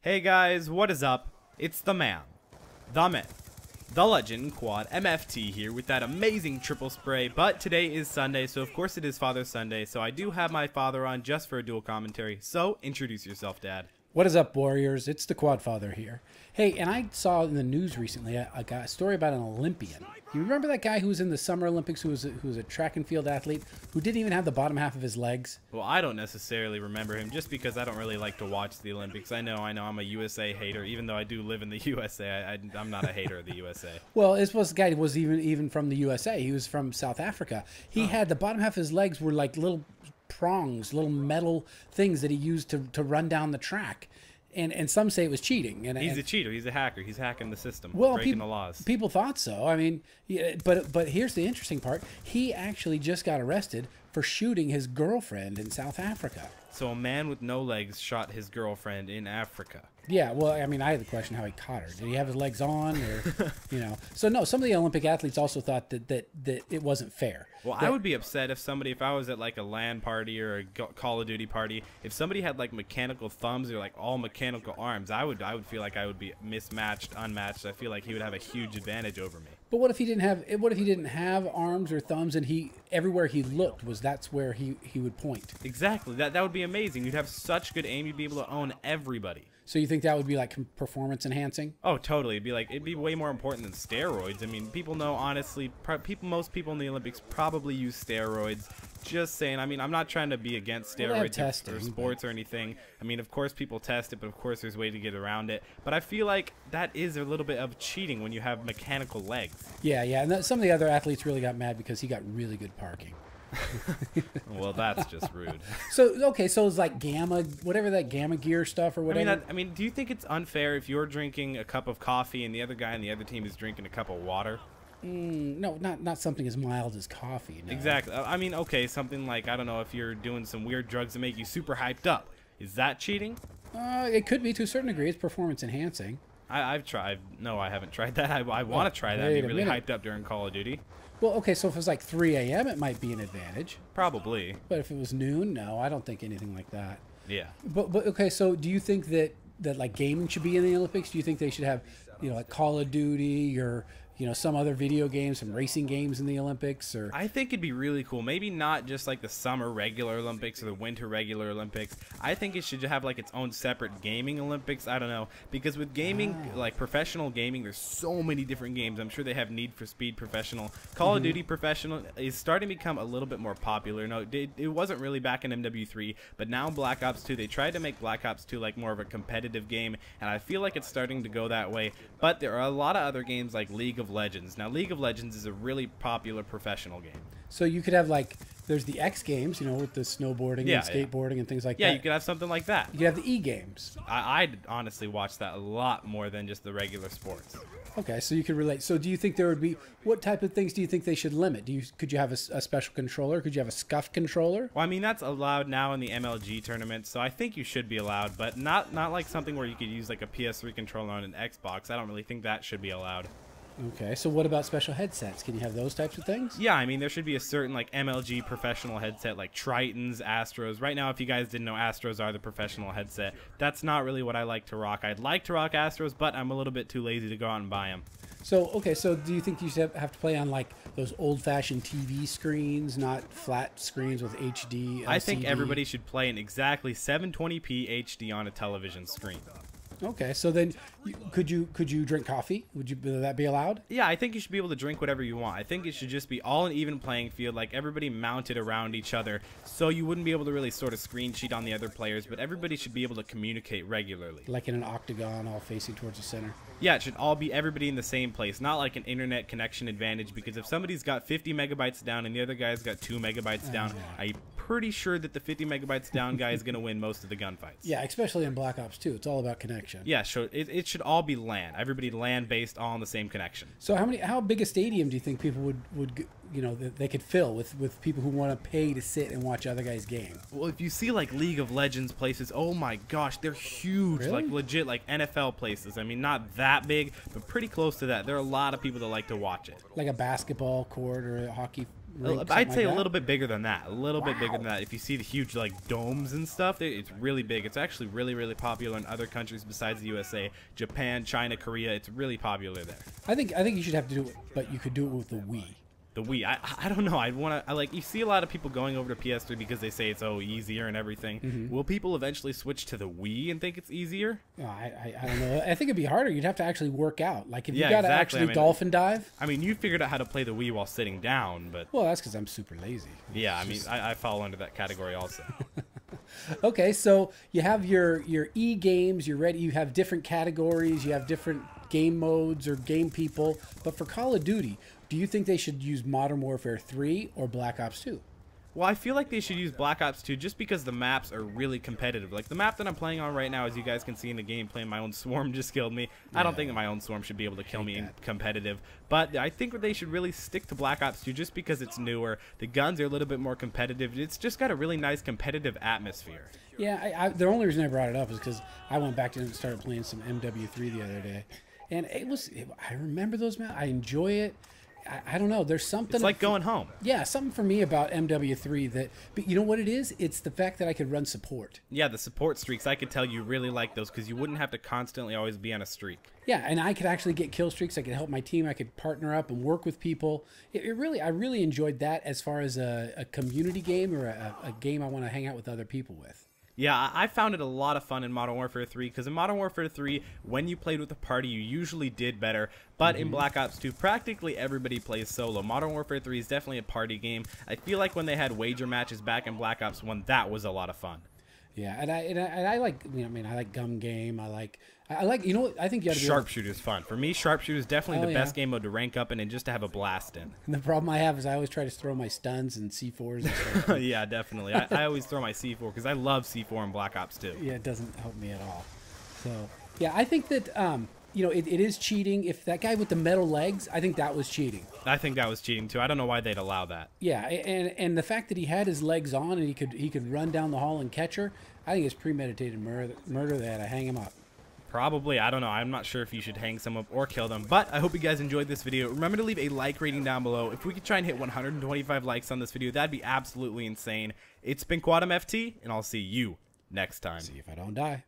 Hey guys, what is up? It's the man, the myth, the legend, Quad MFT here with that amazing triple spray. But today is Sunday, so of course it is Father Sunday, so I do have my father on just for a dual commentary. So introduce yourself, Dad. What is up, Warriors? It's the Quad Father here. Hey, and I saw in the news recently a story about an Olympian. You remember that guy who was in the Summer Olympics who was a track and field athlete who didn't even have the bottom half of his legs? Well, I don't necessarily remember him just because I don't really like to watch the Olympics. I know, I'm a USA hater, even though I do live in the USA. I'm not a hater of the USA. Well, this guy was even from the USA. He was from South Africa. He had the bottom half of his legs were like little prongs, little metal things that he used to run down the track. And some say it was cheating. He's a cheater. He's a hacker. He's hacking the system, well, breaking the laws. People thought so. I mean, yeah, but here's the interesting part. He actually just got arrested for shooting his girlfriend in South Africa. So a man with no legs shot his girlfriend in Africa. Yeah, well, I mean, I had the question how he caught her. Did he have his legs on, or So no, some of the Olympic athletes also thought that it wasn't fair. Well, I would be upset if I was at like a LAN party or a Call of Duty party, if somebody had like mechanical thumbs or like all mechanical arms, I would feel like I would be mismatched, unmatched. I feel like he would have a huge advantage over me. But what if he didn't have arms or thumbs, and everywhere he looked that's where he would point? Exactly. That would be amazing. You'd have such good aim. You'd be able to own everybody. So you think that would be like performance enhancing? Oh, totally. It'd be way more important than steroids. I mean, people know, honestly, most people in the Olympics probably use steroids. Just saying. I mean, I'm not trying to be against steroids or sports or anything. I mean, of course people test it, but of course there's a way to get around it. But I feel like that is a little bit of cheating when you have mechanical legs. Yeah, and some of the other athletes really got mad because he got really good parking. Well, that's just rude. So it's like gamma, whatever that gamma gear stuff or whatever. I mean, do you think it's unfair if you're drinking a cup of coffee and the other guy on the other team is drinking a cup of water? No, not something as mild as coffee. No. Exactly. I mean, okay, something like, I don't know, if you're doing some weird drugs that make you super hyped up, is that cheating? It could be to a certain degree. It's performance enhancing. I've tried. No, I haven't tried that. I want to try that. Be really hyped up during Call of Duty. Well, okay, so if it was like 3 a.m., it might be an advantage. Probably. But if it was noon, no, I don't think anything like that. Yeah. But okay, so do you think that like gaming should be in the Olympics? Do you think they should have, like Call of Duty or some other video games, some racing games in the Olympics? Or I think it'd be really cool. Maybe not just like the summer regular Olympics or the winter regular Olympics. I think it should have like its own separate gaming Olympics. I don't know, because with gaming, like professional gaming, there's so many different games. I'm sure they have Need for Speed Professional. Call of Duty Professional is starting to become a little bit more popular. No, it wasn't really back in MW3, but now Black Ops 2, they tried to make Black Ops 2 like more of a competitive game, and I feel like it's starting to go that way. But there are a lot of other games like League of Legends. Now, League of Legends is a really popular professional game. So you could have like, there's the X Games, with the snowboarding and skateboarding and things like that. Yeah, you could have something like that. You could have the E Games. I'd honestly watch that a lot more than just the regular sports. Okay, so you could relate. So do you think there would be, what type of things do you think they should limit? Could you have a special controller? Could you have a scuffed controller? Well, I mean, that's allowed now in the MLG tournament, so I think you should be allowed, but not like something where you could use like a PS3 controller on an Xbox. I don't really think that should be allowed. Okay, so what about special headsets? Can you have those types of things? Yeah, I mean, there should be a certain like MLG professional headset, like Tritons, Astros. Right now, if you guys didn't know, Astros are the professional headset. That's not really what I like to rock. I'd like to rock Astros, but I'm a little bit too lazy to go out and buy them. So, okay, so do you think you should have to play on like those old-fashioned TV screens, not flat screens with HD, LCD? I think everybody should play in exactly 720p HD on a television screen. Okay, so then could you drink coffee? Would that be allowed? Yeah, I think you should be able to drink whatever you want. I think it should just be all an even playing field, like everybody mounted around each other, so you wouldn't be able to really sort of screen cheat on the other players, but everybody should be able to communicate regularly. Like in an octagon, all facing towards the center? Yeah, it should all be everybody in the same place, not like an internet connection advantage, because if somebody's got 50 megabytes down and the other guy's got 2 megabytes down, I'm pretty sure that the 50 megabytes down guy is going to win most of the gunfights. Yeah, especially in Black Ops 2. It's all about connection. Yeah, so it should all be LAN. Everybody LAN based, all on the same connection. So how big a stadium do you think people would they could fill with people who want to pay to sit and watch other guys' game? Well, if you see like League of Legends places, oh my gosh, they're huge. Really? Like legit like NFL places. I mean, not that big, but pretty close to that. There are a lot of people that like to watch it. Like a basketball court or a hockey I'd say a little bit bigger than that. A little bit bigger than that. If you see the huge like domes and stuff, it's really big. It's actually really, really popular in other countries besides the USA. Japan, China, Korea. It's really popular there. I think you should have to do it, but you could do it with the Wii. The Wii, I don't know. I like, you see a lot of people going over to PS3 because they say it's easier and everything. Will people eventually switch to the Wii and think it's easier? Oh, I don't know. I think it'd be harder. You'd have to actually work out. Like if you Yeah, got to exactly. actually dolphin dive. I mean, you figured out how to play the Wii while sitting down, but Well, that's because I'm super lazy. yeah, I mean, I fall under that category also. Okay, so you have your e games. You're ready. You have different categories. You have different game modes or game people. But for Call of Duty, do you think they should use Modern Warfare 3 or Black Ops 2? Well, I feel like they should use Black Ops 2 just because the maps are really competitive. Like the map that I'm playing on right now, as you guys can see in the game, playing my own swarm just killed me. Yeah. I don't think that my own swarm should be able to kill me in competitive. But I think that they should really stick to Black Ops 2 just because it's newer. The guns are a little bit more competitive. It's just got a really nice competitive atmosphere. Yeah, the only reason I brought it up is because I went back and started playing some MW3 the other day. And I remember those maps. I enjoy it. I don't know. There's something. It's like going home. Yeah, something for me about MW3 but you know what it is? It's the fact that I could run support. Yeah, the support streaks. I could tell you really like those because you wouldn't have to constantly always be on a streak. Yeah, and I could actually get kill streaks. I could help my team. I could partner up and work with people. I really enjoyed that as far as a community game or a game I want to hang out with other people with. Yeah, I found it a lot of fun in Modern Warfare 3 because in Modern Warfare 3, when you played with a party, you usually did better. But in Black Ops 2, practically everybody plays solo. Modern Warfare 3 is definitely a party game. I feel like when they had wager matches back in Black Ops 1, that was a lot of fun. Yeah, and I like, I like gun game. I like, you know what? I think you got to Sharpshooter's fun. For me, Sharpshooter is definitely the best game mode to rank up in and just to have a blast in. And the problem I have is I always try to throw my stuns and C4s and stuff. Yeah, definitely. I always throw my C4 because I love C4 in Black Ops 2. Yeah, it doesn't help me at all. So, yeah, I think that, you know, it is cheating. If that guy with the metal legs, I think that was cheating. I think that was cheating too. I don't know why they'd allow that. Yeah, and the fact that he had his legs on and he could run down the hall and catch her, I think it's premeditated murder. They had to hang him up. Probably. I don't know. I'm not sure if you should hang some up or kill them. But I hope you guys enjoyed this video. Remember to leave a like rating down below. If we could try and hit 125 likes on this video, that'd be absolutely insane. It's been Quadum FT, and I'll see you next time. See if I don't die.